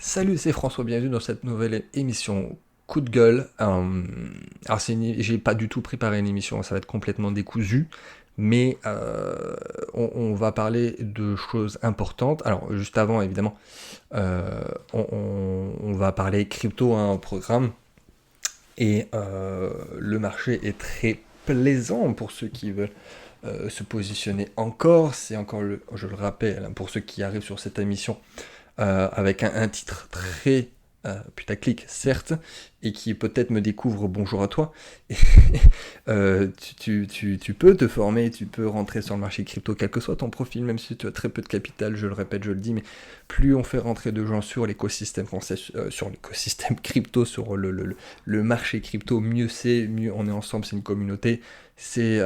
Salut, c'est François, bienvenue dans cette nouvelle émission Coup de gueule. Alors j'ai pas du tout préparé une émission, ça va être complètement décousu, mais on va parler de choses importantes. Alors juste avant, évidemment, on va parler crypto, un programme, et le marché est très plaisant pour ceux qui veulent se positionner encore. C'est encore, je le rappelle, hein, pour ceux qui arrivent sur cette émission, avec un titre très putaclic, certes, et qui peut-être me découvre bonjour à toi. Et, tu peux te former, tu peux rentrer sur le marché crypto, quel que soit ton profil, même si tu as très peu de capital, je le répète, je le dis, mais plus on fait rentrer de gens sur l'écosystème français, sur l'écosystème crypto, sur le marché crypto, mieux c'est, mieux on est ensemble, c'est une communauté, c'est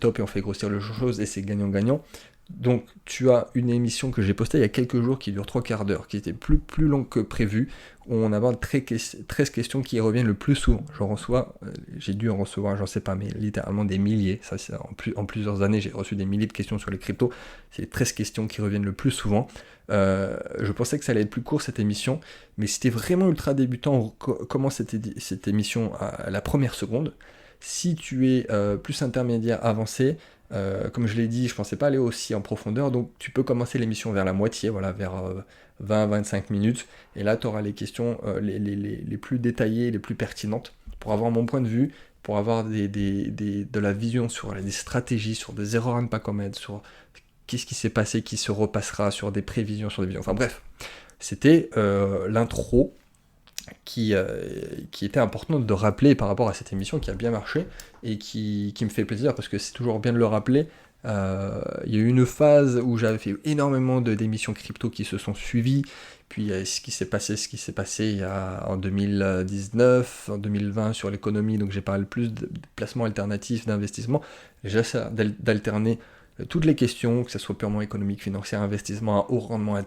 top et on fait grossir les choses et c'est gagnant-gagnant. Donc tu as une émission que j'ai postée il y a quelques jours qui dure 3 quarts d'heure, qui était plus longue que prévu, où on aborde 13 questions qui reviennent le plus souvent. J'en reçois, j'ai dû en recevoir, j'en sais pas, mais littéralement des milliers. Ça, c'est en plusieurs années, j'ai reçu des milliers de questions sur les cryptos. C'est les 13 questions qui reviennent le plus souvent. Je pensais que ça allait être plus court cette émission, mais si t'es vraiment ultra débutant, on commence cette émission à la première seconde. Si tu es plus intermédiaire avancé, comme je l'ai dit, je pensais pas aller aussi en profondeur, donc tu peux commencer l'émission vers la moitié, voilà, vers 20-25 minutes, et là tu auras les questions les plus détaillées, les plus pertinentes, pour avoir mon point de vue, pour avoir de la vision sur des stratégies, sur des erreurs à ne pas commettre, sur qu'est-ce qui s'est passé, qui se repassera, sur des prévisions, sur des visions, enfin bref, c'était l'intro qui était important de rappeler par rapport à cette émission qui a bien marché et qui me fait plaisir parce que c'est toujours bien de le rappeler. Il y a eu une phase où j'avais fait énormément d'émissions crypto qui se sont suivies, puis ce qui s'est passé en 2019, en 2020 sur l'économie, donc j'ai parlé plus de placements alternatifs, d'investissement. J'essaie d'alterner toutes les questions, que ce soit purement économique, financier, investissement à haut rendement,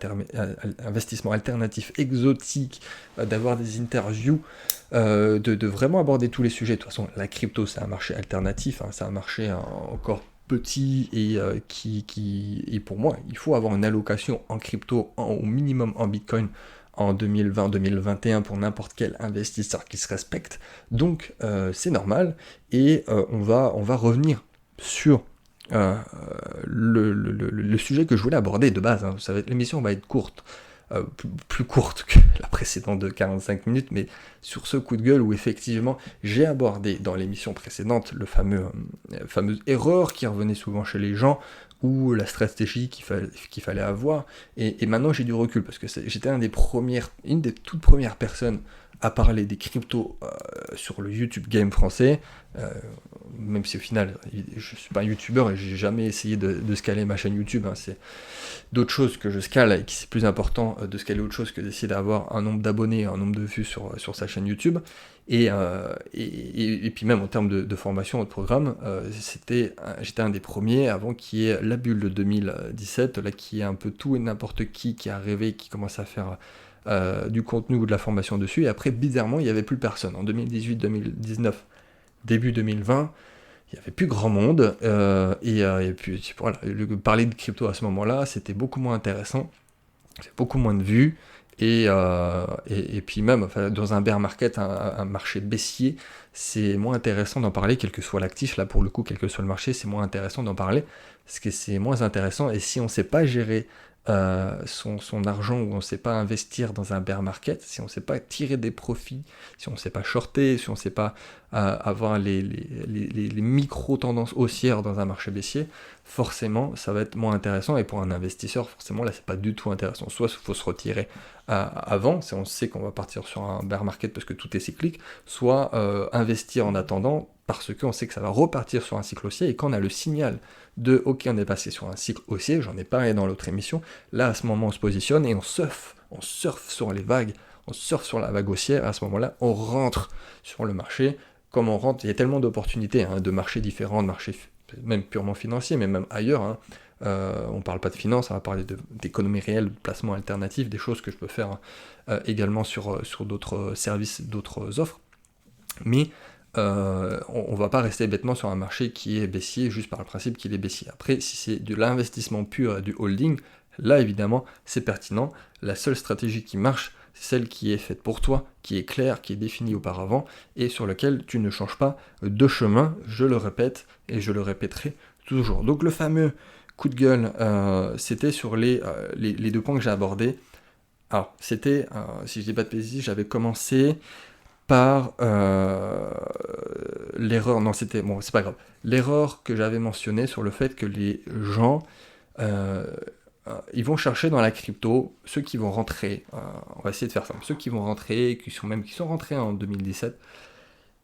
investissement alternatif, exotique, d'avoir des interviews, de vraiment aborder tous les sujets. De toute façon, la crypto, c'est un marché alternatif, hein, c'est un marché encore petit et pour moi, il faut avoir une allocation en crypto, au minimum en Bitcoin, en 2020-2021 pour n'importe quel investisseur qui se respecte. Donc, c'est normal, et on va revenir sur euh, le sujet que je voulais aborder de base. Hein. L'émission va être courte, plus courte que la précédente de 45 minutes, mais sur ce coup de gueule où effectivement j'ai abordé dans l'émission précédente fameuse erreur qui revenait souvent chez les gens, ou la stratégie qu'il fallait avoir, et maintenant j'ai du recul, parce que j'étais une des toutes premières personnes à parler des cryptos sur le YouTube Game français, euh, même si au final je suis pas un youtubeur et j'ai jamais essayé de scaler ma chaîne YouTube, hein, c'est d'autres choses que je scale et qui c'est plus important de scaler autre chose que d'essayer d'avoir un nombre d'abonnés, un nombre de vues sur sa chaîne YouTube. Et puis même en termes de formation, de programme, j'étais un des premiers avant qu'il y ait la bulle de 2017, là qui est un peu tout et n'importe qui a rêvé, qui commence à faire du contenu ou de la formation dessus, et après bizarrement il n'y avait plus personne. En 2018-2019, début 2020, il n'y avait plus grand monde, et puis voilà, parler de crypto à ce moment-là, c'était beaucoup moins intéressant, c'est beaucoup moins de vues, et puis même enfin, dans un bear market, un marché baissier, c'est moins intéressant d'en parler, quel que soit l'actif, là pour le coup, quel que soit le marché, c'est moins intéressant d'en parler, parce que c'est moins intéressant, et si on ne sait pas gérer son argent, ou on ne sait pas investir dans un bear market, si on ne sait pas tirer des profits, si on ne sait pas shorter, si on ne sait pas avoir les micro-tendances haussières dans un marché baissier, forcément ça va être moins intéressant, et pour un investisseur, forcément là c'est pas du tout intéressant. Soit il faut se retirer avant, si on sait qu'on va partir sur un bear market parce que tout est cyclique, soit investir en attendant parce qu'on sait que ça va repartir sur un cycle haussier, et quand on a le signal de ok on est passé sur un cycle haussier, j'en ai parlé dans l'autre émission, là à ce moment on se positionne et on surfe sur les vagues, on surfe sur la vague haussière, à ce moment-là on rentre sur le marché. Comme on rentre, il y a tellement d'opportunités, hein, de marchés différents, de marchés même purement financiers, mais même ailleurs, hein. On ne parle pas de finance, on va parler d'économie réelle, de placement alternatif, des choses que je peux faire également sur d'autres services, d'autres offres. Mais on ne va pas rester bêtement sur un marché qui est baissier juste par le principe qu'il est baissier. Après, si c'est de l'investissement pur, du holding, là évidemment c'est pertinent. La seule stratégie qui marche, c'est celle qui est faite pour toi, qui est claire, qui est définie auparavant, et sur laquelle tu ne changes pas de chemin, je le répète, et je le répéterai toujours. Donc le fameux coup de gueule, c'était sur les 2 points que j'ai abordés. Alors, c'était, si je dis pas de bêtises, j'avais commencé par l'erreur, non c'était, bon c'est pas grave, l'erreur que j'avais mentionnée sur le fait que les gens, ils vont chercher dans la crypto, ceux qui vont rentrer, on va essayer de faire ça, ceux qui vont rentrer, qui sont rentrés en 2017,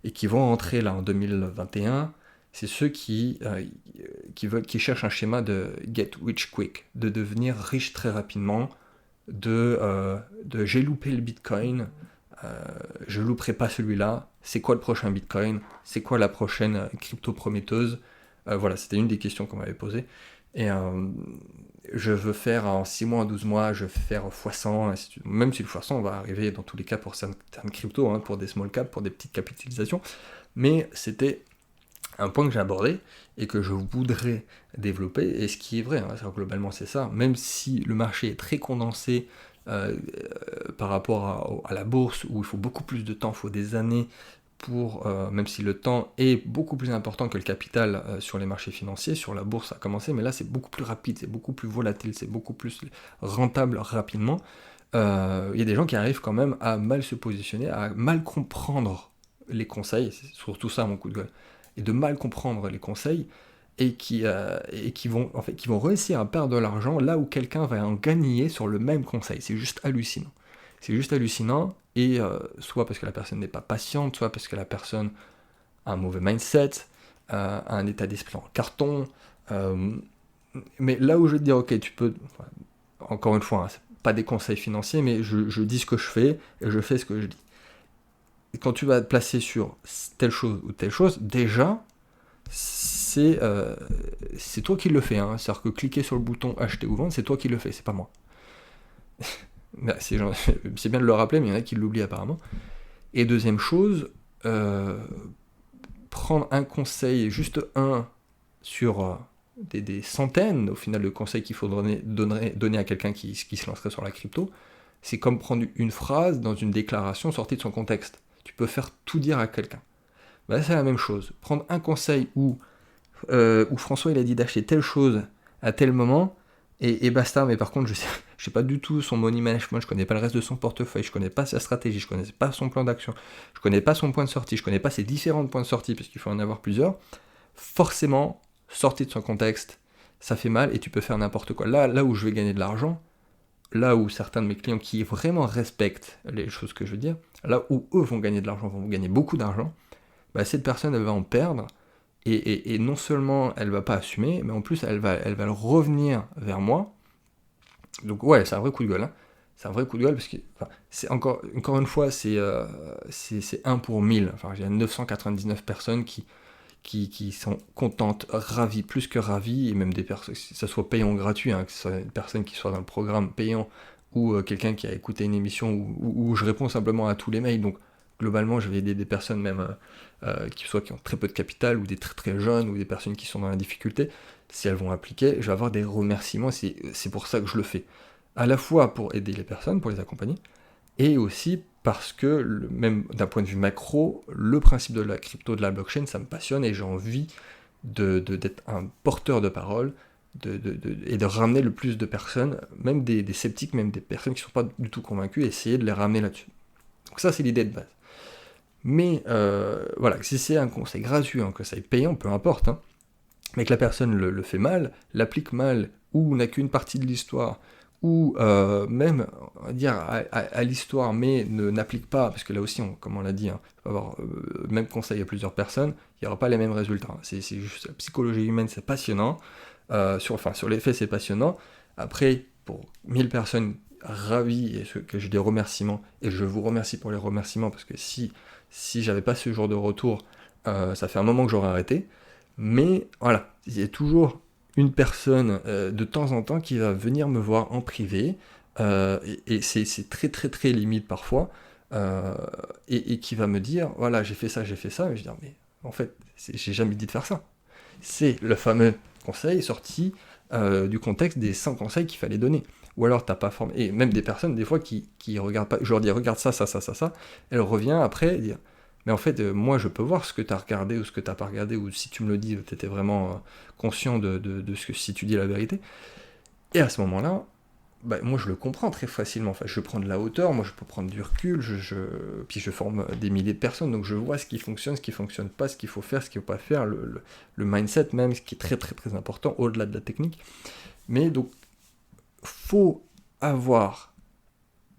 et qui vont rentrer là en 2021, c'est ceux qui cherchent un schéma de get rich quick, de devenir riche très rapidement, de j'ai loupé le Bitcoin, je louperai pas celui-là, c'est quoi le prochain Bitcoin, c'est quoi la prochaine crypto prometteuse, voilà, c'était une des questions qu'on m'avait posées, et je veux faire en 6 mois, en 12 mois, je veux faire x100, même si le x100 va arriver dans tous les cas pour certaines cryptos, hein, pour des small caps, pour des petites capitalisations, mais c'était un point que j'ai abordé et que je voudrais développer, et ce qui est vrai, hein, globalement c'est ça, même si le marché est très condensé par rapport à la bourse, où il faut beaucoup plus de temps, il faut des années pour, même si le temps est beaucoup plus important que le capital sur les marchés financiers, sur la bourse ça a commencé, mais là c'est beaucoup plus rapide, c'est beaucoup plus volatile, c'est beaucoup plus rentable rapidement. Il y a des gens qui arrivent quand même à mal se positionner, à mal comprendre les conseils, c'est surtout ça mon coup de gueule, et de mal comprendre les conseils, et qui vont réussir à perdre de l'argent là où quelqu'un va en gagner sur le même conseil. C'est juste hallucinant. C'est juste hallucinant, et soit parce que la personne n'est pas patiente, soit parce que la personne a un mauvais mindset, a un état d'esprit en carton. Mais là où je vais te dire, ok, tu peux, encore une fois, hein, c'est pas des conseils financiers, mais je dis ce que je fais, et je fais ce que je dis. Et quand tu vas te placer sur telle chose ou telle chose, déjà, c'est toi qui le fais. Hein. C'est-à-dire que cliquer sur le bouton acheter ou vendre, c'est toi qui le fais, c'est pas moi. C'est bien de le rappeler, mais il y en a qui l'oublient apparemment. Et deuxième chose, prendre un conseil, juste un, sur des centaines, au final, de conseils qu'il faut donner à quelqu'un qui se lancerait sur la crypto, c'est comme prendre une phrase dans une déclaration sortie de son contexte. Tu peux faire tout dire à quelqu'un. Bah, c'est la même chose. Prendre un conseil où François il a dit d'acheter telle chose à tel moment, et basta, mais par contre je sais pas du tout son money management, je connais pas le reste de son portefeuille, je connais pas sa stratégie, je connais pas son plan d'action, je connais pas son point de sortie, je connais pas ses différents points de sortie, parce qu'il faut en avoir plusieurs, forcément, sorti de son contexte, ça fait mal, et tu peux faire n'importe quoi. Là où je vais gagner de l'argent, là où certains de mes clients qui vraiment respectent les choses que je veux dire, là où eux vont gagner de l'argent, vont gagner beaucoup d'argent, bah, cette personne elle va en perdre, et non seulement elle va pas assumer, mais en plus elle va le revenir vers moi. Donc ouais, c'est un vrai coup de gueule. Hein. C'est un vrai coup de gueule parce que c'est encore une fois, c'est 1 pour 1000. Enfin, il y a 999 personnes qui sont contentes, ravies, plus que ravies, et même des personnes, que ça soit payant ou gratuit, hein, que ce soit une personne qui soit dans le programme payant ou quelqu'un qui a écouté une émission où je réponds simplement à tous les mails. Donc globalement, je vais aider des personnes même qui ont très peu de capital, ou des très très jeunes, ou des personnes qui sont dans la difficulté. Si elles vont appliquer, je vais avoir des remerciements, c'est pour ça que je le fais. À la fois pour aider les personnes, pour les accompagner, et aussi parce que, même d'un point de vue macro, le principe de la crypto, de la blockchain, ça me passionne, et j'ai envie d'être un porteur de parole, et de ramener le plus de personnes, même des sceptiques, même des personnes qui ne sont pas du tout convaincues, et essayer de les ramener là-dessus. Donc ça, c'est l'idée de base. Mais voilà, si c'est un conseil gratuit, un conseil payant, peu importe, hein, mais que la personne le fait mal, l'applique mal, ou n'a qu'une partie de l'histoire, ou même, on va dire, à l'histoire, mais n'applique pas, parce que là aussi, comme on l'a dit, hein, on peut avoir le même conseil à plusieurs personnes, il n'y aura pas les mêmes résultats. Hein. C'est juste la psychologie humaine, c'est passionnant. Sur les faits, c'est passionnant. Après, pour 1000 personnes ravies, et que j'ai des remerciements, et je vous remercie pour les remerciements, parce que si j'avais pas ce genre de retour, ça fait un moment que j'aurais arrêté. Mais voilà, il y a toujours une personne de temps en temps qui va venir me voir en privé, et c'est très très très limite parfois, et qui va me dire, voilà, j'ai fait ça, et je vais dire, mais en fait, j'ai jamais dit de faire ça. C'est le fameux conseil sorti du contexte des 100 conseils qu'il fallait donner. Ou alors t'as pas formé, et même des personnes des fois qui regardent pas, je leur dis regarde ça, elle revient après et dit mais en fait moi je peux voir ce que t'as regardé ou ce que t'as pas regardé, ou si tu me le dis t'étais vraiment conscient de ce que, si tu dis la vérité. Et à ce moment-là, bah, moi je le comprends très facilement, enfin, je prends de la hauteur, moi je peux prendre du recul, puis je forme des milliers de personnes, donc je vois ce qui fonctionne pas, ce qu'il faut faire, ce qu'il faut pas faire, le mindset même, ce qui est très très très important, au-delà de la technique. Mais donc, faut avoir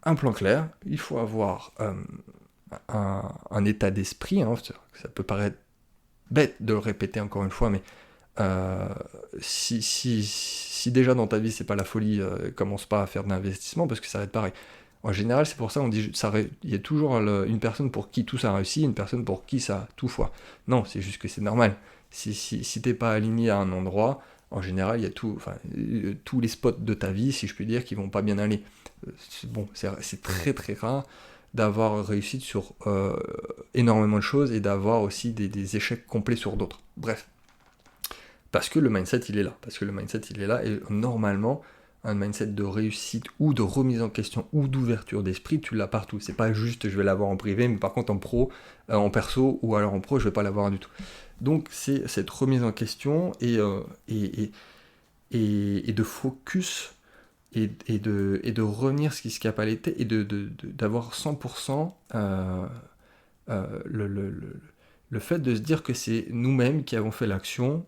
un plan clair, il faut avoir un état d'esprit, hein, ça peut paraître bête de le répéter encore une fois, mais si déjà dans ta vie c'est pas la folie, commence pas à faire de l'investissement parce que ça va être pareil. En général, c'est pour ça qu'on dit il y a toujours une personne pour qui tout ça réussit, une personne pour qui ça tout foire. Non, c'est juste que c'est normal. Si t'es pas aligné à un endroit, en général, il y a tous les spots de ta vie, si je puis dire, qui vont pas bien aller. C'est très très rare d'avoir réussi sur énormément de choses et d'avoir aussi des échecs complets sur d'autres. Bref. Parce que le mindset, il est là. Et normalement, un mindset de réussite ou de remise en question ou d'ouverture d'esprit, tu l'as partout. C'est pas juste je vais l'avoir en privé, mais par contre en pro, en perso, ou alors en pro, je vais pas l'avoir du tout. Donc c'est cette remise en question et de focus et de revenir ce qui n'a pas été et d'avoir 100% le fait de se dire que c'est nous-mêmes qui avons fait l'action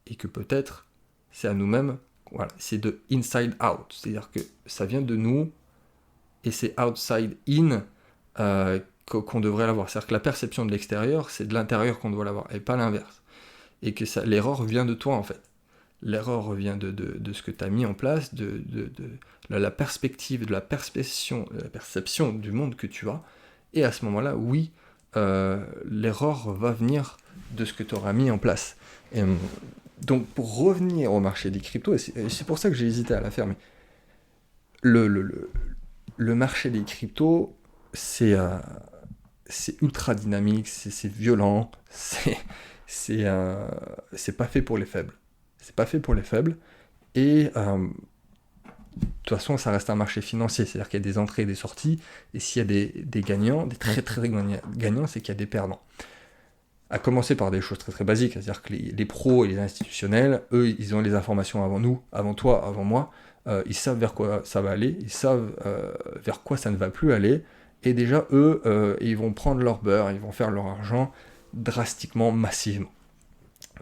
et que peut-être c'est à nous-mêmes, voilà, c'est de inside out, c'est-à-dire que ça vient de nous et c'est outside in qu'on devrait l'avoir. C'est-à-dire que la perception de l'extérieur, c'est de l'intérieur qu'on doit l'avoir et pas l'inverse. Et que l'erreur vient de toi en fait. L'erreur revient de ce que tu as mis en place, de la perspective, de la perception du monde que tu as. Et à ce moment-là, oui, l'erreur va venir de ce que tu auras mis en place. Et, donc pour revenir au marché des cryptos, et c'est pour ça que j'ai hésité à la faire, mais le marché des cryptos, c'est ultra dynamique, c'est violent, c'est pas fait pour les faibles. C'est pas fait pour les faibles, et de toute façon ça reste un marché financier, c'est-à-dire qu'il y a des entrées et des sorties, et s'il y a des gagnants, des très très gagnants, c'est qu'il y a des perdants. À commencer par des choses très très basiques, c'est-à-dire que les pros et les institutionnels, eux, ils ont les informations avant nous, avant toi, avant moi, ils savent vers quoi ça va aller, ils savent vers quoi ça ne va plus aller, et déjà, eux, ils vont prendre leur beurre, ils vont faire leur argent drastiquement, massivement.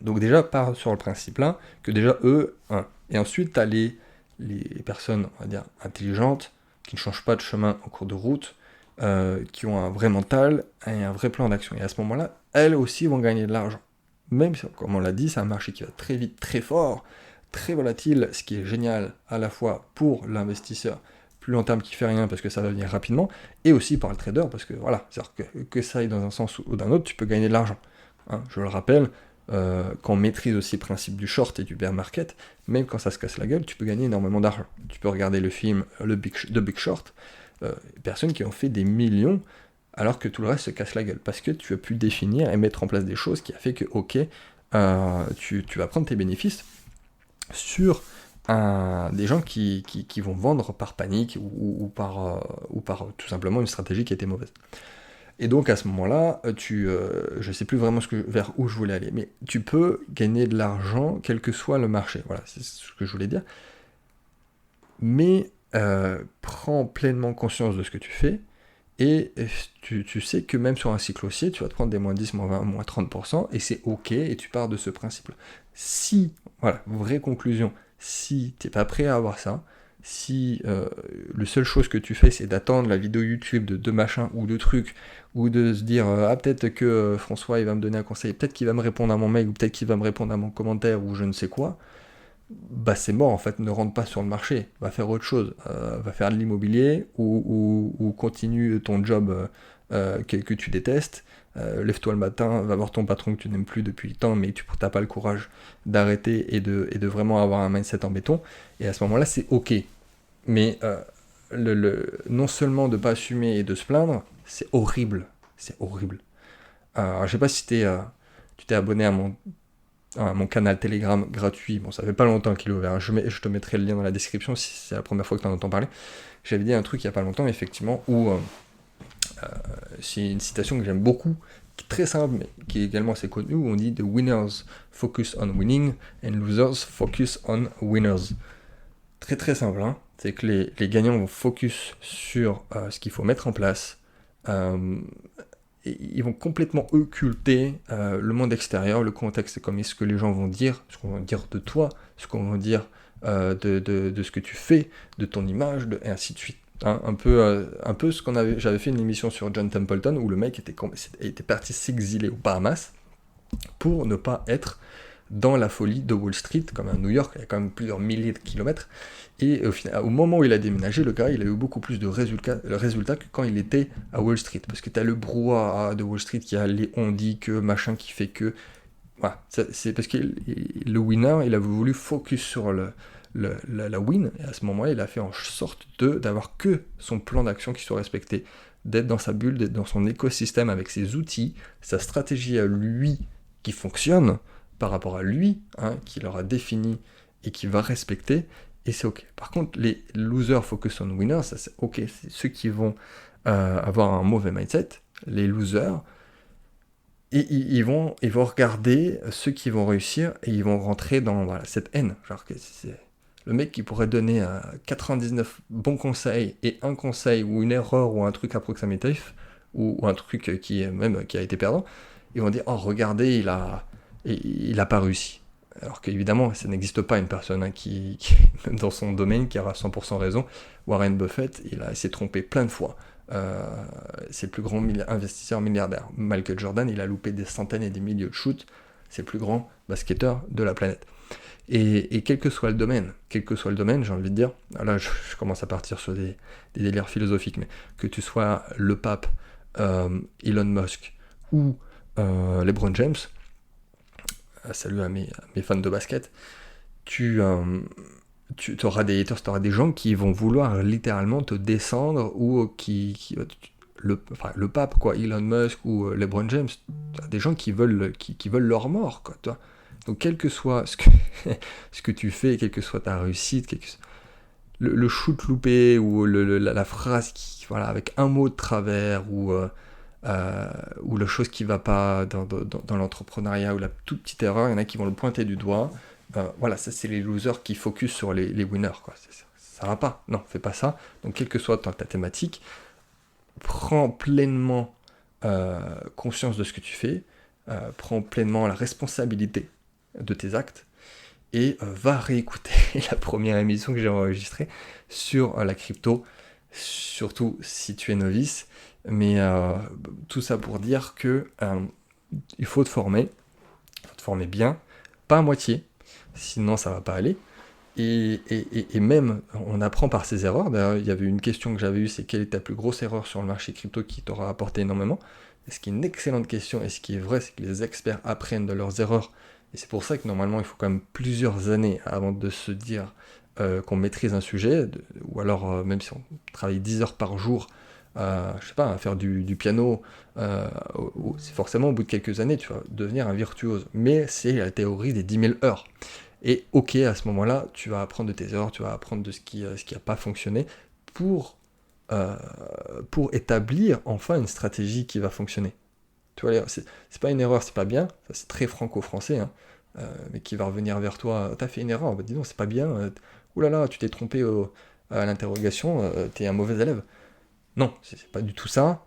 Donc déjà, part sur le principe là, que déjà, eux, hein. Et ensuite, tu as les personnes, on va dire, intelligentes, qui ne changent pas de chemin en cours de route, qui ont un vrai mental et un vrai plan d'action. Et à ce moment-là, elles aussi vont gagner de l'argent. Même si, comme on l'a dit, c'est un marché qui va très vite, très fort, très volatile, ce qui est génial à la fois pour l'investisseur plus long terme qui fait rien parce que ça va venir rapidement, et aussi par le trader parce que voilà, c'est-à-dire que ça aille dans un sens ou d'un autre, tu peux gagner de l'argent. Hein, je le rappelle, quand on maîtrise aussi le principe du short et du bear market, même quand ça se casse la gueule, tu peux gagner énormément d'argent. Tu peux regarder le film The Big Short, personnes qui ont fait des millions alors que tout le reste se casse la gueule, parce que tu as pu définir et mettre en place des choses qui a fait que, ok, tu vas prendre tes bénéfices sur des gens qui vont vendre par panique ou par tout simplement une stratégie qui était mauvaise. Et donc à ce moment-là, je sais plus vraiment vers où je voulais aller, mais tu peux gagner de l'argent quel que soit le marché. Voilà, c'est ce que je voulais dire. Mais prends pleinement conscience de ce que tu fais, et tu sais que même sur un cycle haussier, tu vas te prendre des moins 10, moins 20, moins 30%, et c'est ok, et tu pars de ce principe-là. Si, voilà, vraie conclusion, si t'es pas prêt à avoir ça, si la seule chose que tu fais, c'est d'attendre la vidéo YouTube de deux machins ou de trucs, ou de se dire, ah peut-être que François il va me donner un conseil, peut-être qu'il va me répondre à mon mail, ou peut-être qu'il va me répondre à mon commentaire, ou je ne sais quoi, bah c'est mort en fait, ne rentre pas sur le marché, va faire autre chose, va faire de l'immobilier ou continue ton job que tu détestes, lève-toi le matin, va voir ton patron que tu n'aimes plus depuis le temps mais tu n'as pas le courage d'arrêter et de vraiment avoir un mindset en béton, et à ce moment-là c'est ok, mais non seulement de ne pas assumer et de se plaindre, c'est horrible, c'est horrible. Alors je sais pas si tu t'es abonné à mon mon canal Telegram gratuit. Bon, ça fait pas longtemps qu'il est ouvert, hein. Je te mettrai le lien dans la description si c'est la première fois que tu en entends parler. J'avais dit un truc il y a pas longtemps, effectivement, où c'est une citation que j'aime beaucoup, qui est très simple, mais qui est également assez connue, où on dit « The winners focus on winning, and losers focus on winners ». Très très simple, hein. C'est que les gagnants vont focus sur ce qu'il faut mettre en place, et ils vont complètement occulter le monde extérieur, le contexte, comme ce que les gens vont dire, ce qu'on va dire de toi, ce qu'on va dire de ce que tu fais, de ton image, et ainsi de suite. Hein, un peu ce j'avais fait une émission sur John Templeton où le mec était parti s'exiler aux Bahamas pour ne pas être dans la folie de Wall Street, comme à New York, il y a quand même plusieurs milliers de kilomètres, et au moment où il a déménagé, le gars, il a eu beaucoup plus de résultats que quand il était à Wall Street, parce que tu as le brouhaha de Wall Street qui a les on dit que, machin qui fait que, voilà, c'est parce que le winner, il a voulu focus sur la win, et à ce moment-là, il a fait en sorte d'avoir que son plan d'action qui soit respecté, d'être dans sa bulle, d'être dans son écosystème avec ses outils, sa stratégie à lui qui fonctionne, par rapport à lui, hein, qu'il aura défini et qu'il va respecter, et c'est ok. Par contre, les losers focus on winners, ça c'est ok, c'est ceux qui vont avoir un mauvais mindset, les losers, et ils vont regarder ceux qui vont réussir, et ils vont rentrer dans cette haine. Genre que c'est le mec qui pourrait donner 99 bons conseils, et un conseil, ou une erreur, ou un truc approximatif, ou un truc qui a été perdant, ils vont dire, oh regardez, il n'a pas réussi. Alors qu'évidemment, ça n'existe pas une personne qui dans son domaine qui aura 100% raison. Warren Buffett, il s'est trompé plein de fois. C'est le plus grand investisseur milliardaire. Michael Jordan, il a loupé des centaines et des milliers de shoots. C'est le plus grand basketteur de la planète. Et quel que soit le domaine, j'ai envie de dire, là je commence à partir sur des délires philosophiques, mais que tu sois le pape, Elon Musk ou LeBron James, salut à mes fans de basket, tu auras des haters, tu auras des gens qui vont vouloir littéralement te descendre, ou le pape, quoi, Elon Musk ou LeBron James, des gens qui veulent leur mort, quoi, toi. Donc quel que soit ce que tu fais, quelle que soit ta réussite, le shoot loupé, ou la phrase avec un mot de travers, ou la chose qui va pas dans l'entrepreneuriat, ou la toute petite erreur, il y en a qui vont le pointer du doigt. Voilà, ça c'est les losers qui focus sur les winners, quoi. Ça va pas, non, fais pas ça. Donc quelle que soit ta thématique, prends pleinement conscience de ce que tu fais, prends pleinement la responsabilité de tes actes, et va réécouter la première émission que j'ai enregistrée sur la crypto, surtout si tu es novice. Mais tout ça pour dire que il faut te former bien, pas à moitié, sinon ça va pas aller. Et même, on apprend par ses erreurs. D'ailleurs, il y avait une question que j'avais eue, c'est quelle est ta plus grosse erreur sur le marché crypto qui t'aura apporté énormément? Et ce qui est une excellente question, et ce qui est vrai, c'est que les experts apprennent de leurs erreurs. Et c'est pour ça que normalement, il faut quand même plusieurs années avant de se dire qu'on maîtrise un sujet, ou alors même si on travaille 10 heures par jour, je sais pas, à faire du piano, c'est forcément au bout de quelques années, tu vas devenir un virtuose. Mais c'est la théorie des 10 000 heures. Et ok, à ce moment-là, tu vas apprendre de tes erreurs, tu vas apprendre de ce qui a pas fonctionné pour établir enfin une stratégie qui va fonctionner. Tu vois, c'est pas une erreur, c'est pas bien, ça c'est très franco-français, hein, mais qui va revenir vers toi, t'as fait une erreur, bah dis donc, c'est pas bien, oulala, tu t'es trompé à l'interrogation, t'es un mauvais élève. Non, c'est pas du tout ça.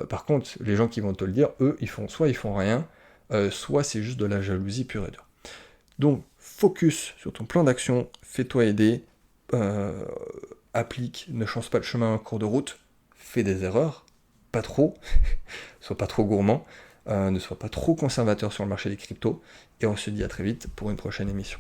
Par contre, les gens qui vont te le dire, eux, ils font rien, soit c'est juste de la jalousie pure et dure. Donc, focus sur ton plan d'action, fais-toi aider, applique, ne change pas de chemin en cours de route, fais des erreurs, pas trop, sois pas trop gourmand, ne sois pas trop conservateur sur le marché des cryptos, et on se dit à très vite pour une prochaine émission.